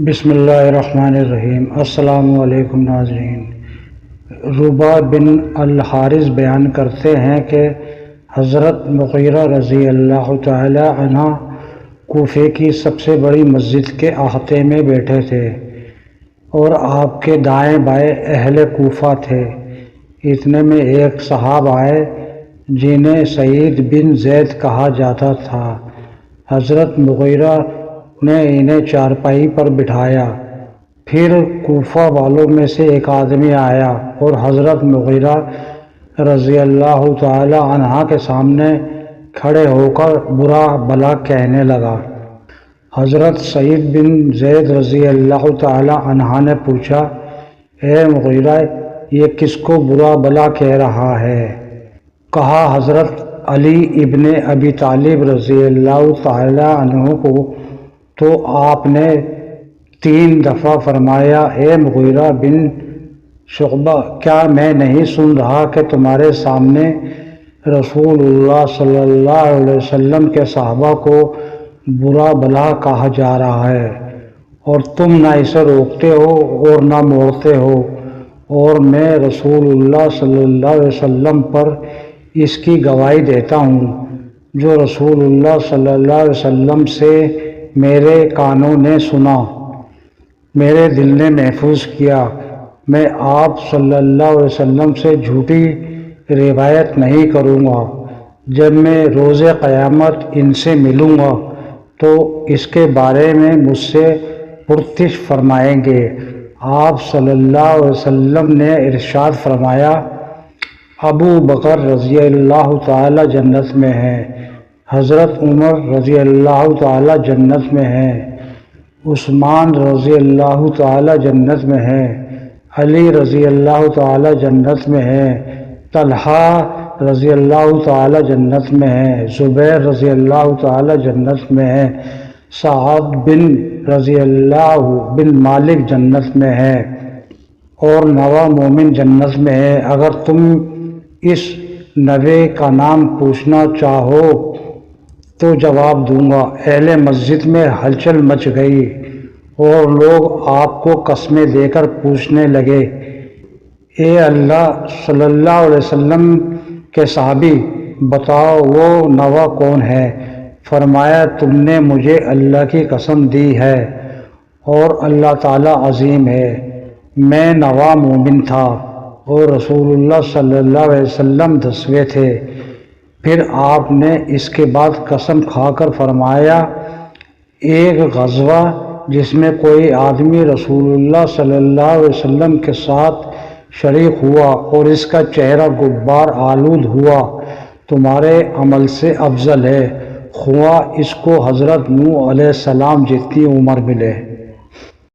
بسم اللہ الرحمن الرحیم۔ السلام علیکم ناظرین۔ ربا بن الحارث بیان کرتے ہیں کہ حضرت مغیرہ رضی اللہ تعالی عنہ کوفے کی سب سے بڑی مسجد کے احاطے میں بیٹھے تھے اور آپ کے دائیں بائیں اہل کوفہ تھے۔ اتنے میں ایک صاحب آئے جنہیں سعید بن زید کہا جاتا تھا۔ حضرت مغیرہ نے انہیں چارپائی پر بٹھایا۔ پھر کوفہ والوں میں سے ایک آدمی آیا اور حضرت مغیرہ رضی اللہ تعالی عنہ کے سامنے کھڑے ہو کر برا بھلا کہنے لگا۔ حضرت سعید بن زید رضی اللہ تعالی عنہ نے پوچھا، اے مغیرہ، یہ کس کو برا بھلا کہہ رہا ہے؟ کہا، حضرت علی ابن ابی طالب رضی اللہ تعالی عنہ کو۔ تو آپ نے 3 دفعہ فرمایا، اے مغیرہ بن شعبہ، کیا میں نہیں سن رہا کہ تمہارے سامنے رسول اللہ صلی اللہ علیہ وسلم کے صحابہ کو برا بھلا کہا جا رہا ہے، اور تم نہ اسے روکتے ہو اور نہ موڑتے ہو، اور میں رسول اللہ صلی اللہ علیہ وسلم پر اس کی گواہی دیتا ہوں جو رسول اللہ صلی اللہ علیہ وسلم سے میرے کانوں نے سنا، میرے دل نے محفوظ کیا۔ میں آپ صلی اللہ علیہ وسلم سے جھوٹی روایت نہیں کروں گا۔ جب میں روز قیامت ان سے ملوں گا تو اس کے بارے میں مجھ سے پرسش فرمائیں گے۔ آپ صلی اللہ علیہ وسلم نے ارشاد فرمایا، ابو بکر رضی اللہ تعالی جنت میں ہے، حضرت عمر رضی اللہ تعالی جنت میں ہے، عثمان رضی اللہ تعالی جنت میں ہے، علی رضی اللہ تعالی جنت میں ہے، طلحہ رضی اللہ تعالی جنت میں ہے، زبیر رضی اللہ تعالی جنت میں ہے، سعد بن رضی اللہ بن مالک جنت میں ہے، اور نوہ مومن جنت میں ہے۔ اگر تم اس نوے کا نام پوچھنا چاہو تو جواب دوں گا۔ اہل مسجد میں ہلچل مچ گئی اور لوگ آپ کو قسمیں دے کر پوچھنے لگے، اے اللہ صلی اللہ علیہ وسلم کے صحابی، بتاؤ وہ نوہ کون ہے؟ فرمایا، تم نے مجھے اللہ کی قسم دی ہے اور اللہ تعالی عظیم ہے، میں نوہ مومن تھا اور رسول اللہ صلی اللہ علیہ وسلم 10ویں تھے۔ پھر آپ نے اس کے بعد قسم کھا کر فرمایا، ایک غزوہ جس میں کوئی آدمی رسول اللہ صلی اللہ علیہ وسلم کے ساتھ شریک ہوا اور اس کا چہرہ غبار آلود ہوا، تمہارے عمل سے افضل ہے، خواہ اس کو حضرت نوح علیہ السلام جتنی عمر ملے۔